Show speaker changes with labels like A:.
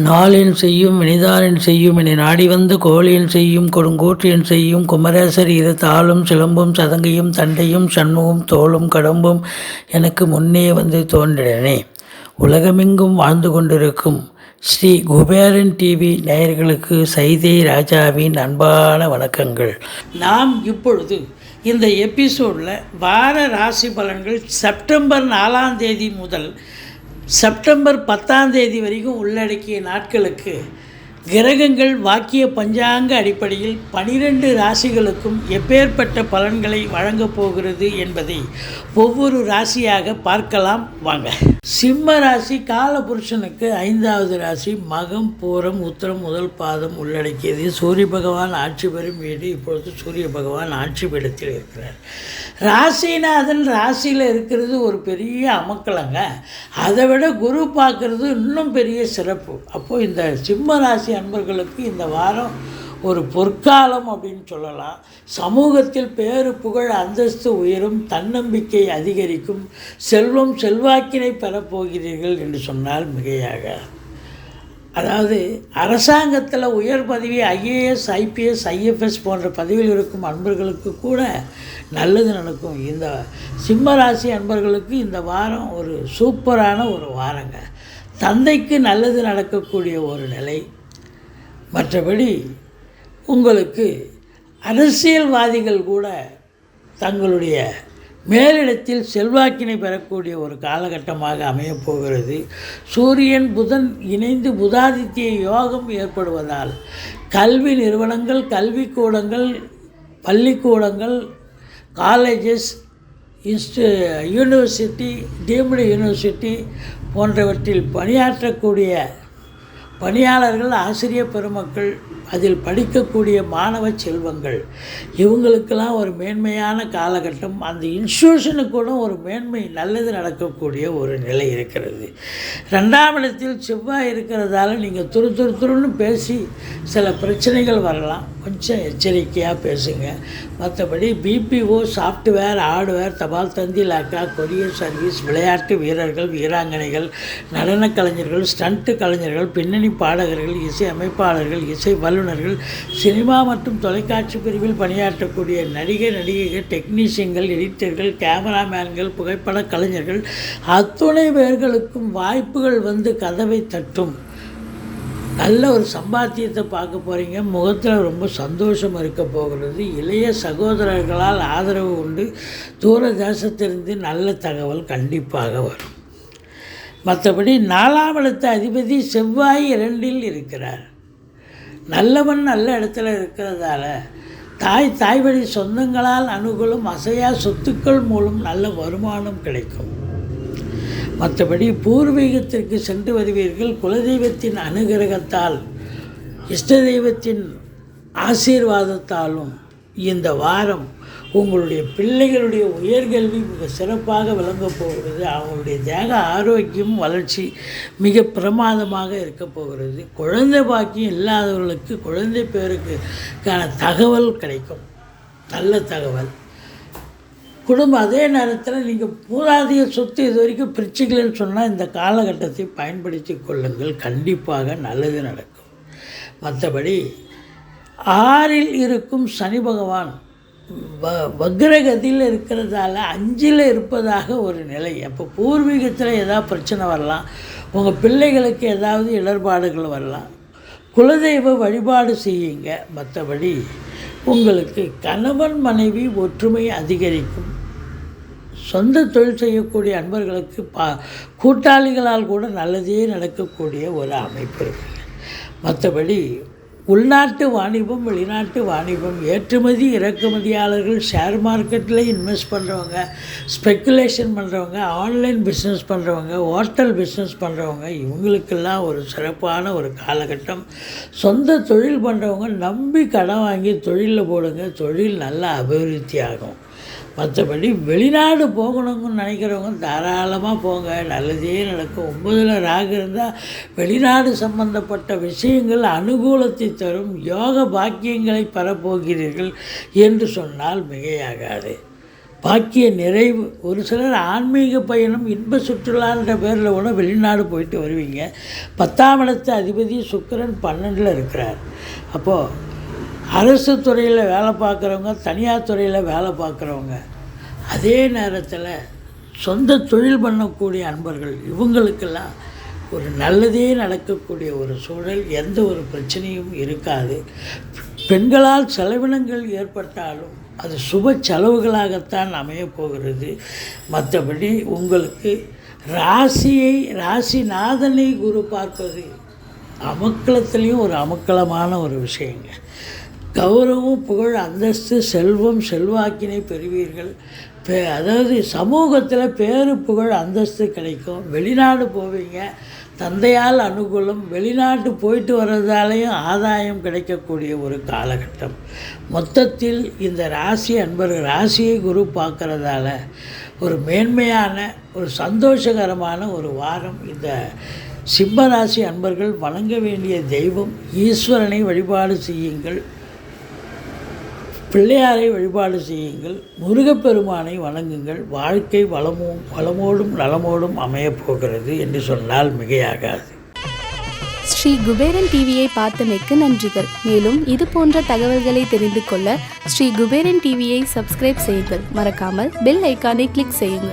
A: நாளின் செய்யும் வினிதானின் செய்யும் என நாடி வந்து கோழியின் செய்யும் கொடுங்கூற்றியன் செய்யும் குமரேசர் இரு தாளும் சிலம்பும் சதங்கையும் தண்டையும் சண்முகம் தோளும் கடம்பும் எனக்கு முன்னே வந்து தோன்றினே. உலகமெங்கும் வாழ்ந்து கொண்டிருக்கும் ஸ்ரீ குபேரன் டிவி நேயர்களுக்கு சைதை ராஜாவின் அன்பான வணக்கங்கள். நாம் இப்பொழுது இந்த எபிசோடில் வார ராசி பலன்கள் செப்டம்பர் 4ஆம் தேதி முதல் செப்டம்பர் 10ஆம் தேதி வரைக்கும் உள்ளடக்கிய நாட்களுக்கு கிரகங்கள் வாக்கிய பஞ்சாங்க அடிப்படையில் 12 ராசிகளுக்கும் எப்பேற்பட்ட பலன்களை வழங்கப் போகிறது என்பதை ஒவ்வொரு ராசியாக பார்க்கலாம் வாங்க. சிம்ம ராசி காலபுருஷனுக்கு 5வது ராசி மகம் பூரம் உத்திரம் முதல் பாதம் உள்ளடக்கியது. சூரிய பகவான் ஆட்சி பெறும் வீடு. இப்பொழுது சூரிய பகவான் ஆட்சி பீடத்தில் இருக்கிறார். ராசிநாதன் ராசியில் இருக்கிறது ஒரு பெரிய அமக்கலங்க. அதை விட குரு பார்க்கறது இன்னும் பெரிய சிறப்பு. அப்போது இந்த சிம்ம ராசி அன்பர்களுக்கு இந்த வாரம் ஒரு பொற்காலம் அப்படின்னு சொல்லலாம். சமூகத்தில் பேரு புகழ் அந்தஸ்து உயரும், தன்னம்பிக்கை அதிகரிக்கும், செல்வம் செல்வாக்கினை பெறப்போகிறீர்கள் என்று சொன்னால் மிகையாக. அதாவது அரசாங்கத்தில் உயர் பதவி ஐஏஎஸ் ஐபிஎஸ் ஐஎஃப்எஸ் போன்ற பதவியில் இருக்கும் அன்பர்களுக்கு கூட நல்லது நடக்கும். இந்த சிம்ம ராசி அன்பர்களுக்கு இந்த வாரம் ஒரு சூப்பரான ஒரு வாரங்க. தந்தைக்கு நல்லது நடக்கக்கூடிய ஒரு நிலை. மற்றபடி உங்களுக்கு அரசியல்வாதிகள் கூட தங்களுடைய மேலிடத்தில் செல்வாக்கினை பெறக்கூடிய ஒரு காலகட்டமாக அமையப்போகிறது. சூரியன் புதன் இணைந்து புதாதித்ய யோகம் ஏற்படுவதால் கல்வி நிறுவனங்கள், கல்விக்கூடங்கள், பள்ளிக்கூடங்கள், காலேஜஸ், யூனிவர்சிட்டி, டீம்டு யூனிவர்சிட்டி போன்றவற்றில் பணியாற்றக்கூடிய பணியாளர்கள், ஆசிரியர் பெருமக்கள், அதில் படிக்கக்கூடிய மாணவ செல்வங்கள், இவங்களுக்கெல்லாம் ஒரு மேன்மையான காலகட்டம். அந்த இன்ஸ்டியூஷனுக்கு கூட ஒரு மேன்மை நல்லது நடக்கக்கூடிய ஒரு நிலை இருக்கிறது. 2ஆம் இடத்தில் செவ்வாய் இருக்கிறதால நீங்கள் துருன்னு பேசி சில பிரச்சனைகள் வரலாம். கொஞ்சம் எச்சரிக்கையாக பேசுங்க. மற்றபடி பிபிஓ, சாஃப்ட்வேர், ஹார்ட்வேர், தபால் தந்தி, லாக்கா, கொரியர் சர்வீஸ், விளையாட்டு வீரர்கள், வீராங்கனைகள், நடன கலைஞர்கள், ஸ்டண்ட் கலைஞர்கள், பின்னணி பாடகர்கள், இசை அமைப்பாளர்கள், இசை வல்லுநர்கள், சினிமா மற்றும் தொலைக்காட்சி பிரிவில் பணியாற்றக்கூடிய நடிகைகள், டெக்னீஷியன்கள், எடிட்டர்கள், கேமராமேன்கள், புகைப்பட கலைஞர்கள் அத்துணை பேர்களுக்கும் வாய்ப்புகள் வந்து கதவை தட்டும். நல்ல ஒரு சம்பாத்தியத்தை பார்க்க போகிறீங்க. முகத்தில் ரொம்ப சந்தோஷம் இருக்க போகிறது. இளைய சகோதரர்களால் ஆதரவு உண்டு. தூர தேசத்திலிருந்து நல்ல தகவல் கண்டிப்பாக வரும். மற்றபடி 4ஆம் இடத்து அதிபதி செவ்வாய் 2இல் இருக்கிறார். நல்லவன் நல்ல இடத்துல இருக்கிறதால தாய் வழி சொந்தங்களால் அனுகூலம், அசையா சொத்துக்கள் மூலம் நல்ல வருமானம் கிடைக்கும். மற்றபடி பூர்வீகத்திற்கு சென்று வருவீர்கள். குலதெய்வத்தின் அனுகிரகத்தால், இஷ்ட தெய்வத்தின் ஆசீர்வாதத்தாலும் இந்த வாரம் உங்களுடைய பிள்ளைகளுடைய உயர்கல்வி மிக சிறப்பாக விளங்கப் போகிறது. அவங்களுடைய தேக ஆரோக்கியம் வளர்ச்சி மிக பிரமாதமாக இருக்க போகிறது. குழந்தை பாக்கியம் இல்லாதவர்களுக்கு குழந்தை பேருக்கான தகவல் கிடைக்கும், நல்ல தகவல். குடும்பம் அதே நேரத்தில் நீங்கள் பூராதிக சொத்து இது வரைக்கும் பிரிச்சுக்கலன்னு சொன்னால் இந்த காலகட்டத்தை பயன்படுத்தி கொள்ளுங்கள். கண்டிப்பாக நல்லது நடக்கும். மற்றபடி 6இல் இருக்கும் சனி பகவான் வக்ரகதியில் இருக்கிறதால 5இல் இருப்பதாக ஒரு நிலை. அப்போ பூர்வீகத்தில் ஏதாவது பிரச்சனை வரலாம், உங்கள் பிள்ளைகளுக்கு ஏதாவது இடர்பாடுகள் வரலாம். குலதெய்வ வழிபாடு செய்யுங்க. மற்றபடி உங்களுக்கு கணவன் மனைவி ஒற்றுமை அதிகரிக்கும். சொந்த தொழில் செய்யக்கூடிய அன்பர்களுக்கு கூட்டாளிகளால் கூட நல்லதே நடக்கக்கூடிய ஒரு அமைப்பு இருக்குது. மற்றபடி உள்நாட்டு வாணிபம், வெளிநாட்டு வாணிபம், ஏற்றுமதி இறக்குமதியாளர்கள், ஷேர் மார்க்கெட்டில் இன்வெஸ்ட் பண்ணுறவங்க, ஸ்பெக்குலேஷன் பண்ணுறவங்க, ஆன்லைன் பிஸ்னஸ் பண்ணுறவங்க, ஹோட்டல் பிஸ்னஸ் பண்ணுறவங்க, இவங்களுக்கெல்லாம் ஒரு சிறப்பான ஒரு காலகட்டம். சொந்த தொழில் பண்ணுறவங்க நம்பி கடன் வாங்கி தொழிலில் போடுங்க. தொழில் நல்லா அபிவிருத்தி ஆகும். மற்றபடி வெளிநாடு போகணும்னு நினைக்கிறவங்க தாராளமாக போங்க, நல்லதே நடக்கும். 9ல் ராகு இருந்தால் வெளிநாடு சம்பந்தப்பட்ட விஷயங்கள் அனுகூலத்தை தரும். யோக பாக்கியங்களை பெறப்போகிறீர்கள் என்று சொன்னால் மிகையாகாது. பாக்கிய நிறைவு. ஒரு சிலர் ஆன்மீக பயணம் இன்ப சுற்றுலான்ற பேரில் கூட வெளிநாடு போயிட்டு வருவீங்க. 10ஆம் இடத்து அதிபதி சுக்கிரன் 12ல் இருக்கிறார். அப்போது அரசு துறையில் வேலை பார்க்குறவங்க, தனியார் துறையில் வேலை பார்க்குறவங்க, அதே நேரத்தில் சொந்த தொழில் பண்ணக்கூடிய அன்பர்கள், இவங்களுக்கெல்லாம் ஒரு நல்லதே நடக்கக்கூடிய ஒரு சூழல், எந்த ஒரு பிரச்சனையும் இருக்காது. பெண்களால் செலவினங்கள் ஏற்பட்டாலும் அது சுப செலவுகளாகத்தான் அமையப்போகிறது. மற்றபடி உங்களுக்கு ராசிநாதனை குரு பார்ப்பது அமக்களத்துலேயும் ஒரு அமக்களமான ஒரு விஷயங்க. கௌரவம், புகழ், அந்தஸ்து, செல்வம், செல்வாக்கினை பெறுவீர்கள். அதாவது சமூகத்தில் பேரு, புகழ், அந்தஸ்து கிடைக்கும். வெளிநாடு போவீங்க, தந்தையால் அனுகூலம். வெளிநாட்டு போயிட்டு வர்றதாலேயும் ஆதாயம் கிடைக்கக்கூடிய ஒரு காலகட்டம். மொத்தத்தில் இந்த ராசி அன்பர்கள், ராசியை குரு பார்க்குறதால ஒரு மேன்மையான ஒரு சந்தோஷகரமான ஒரு வாரம். இந்த சிம்மராசி அன்பர்கள் வணங்க வேண்டிய தெய்வம் ஈஸ்வரனை வழிபாடு செய்யுங்கள், பிள்ளையாரை வழிபாடு செய்யுங்கள், முருகப்பெருமானை வணங்குங்கள். வாழ்க்கை வளமோடும் நலமோடும் அமையப்போகிறது என்று சொன்னால் மிகையாகாது.
B: ஸ்ரீ குபேரன் டிவியை பார்த்தமைக்கு நன்றிகள். மேலும் இது போன்ற தகவல்களை தெரிந்து கொள்ள ஸ்ரீ குபேரன் டிவியை சப்ஸ்கிரைப் செய்யுங்கள். மறக்காமல் பெல் ஐக்கானை கிளிக் செய்யுங்கள்.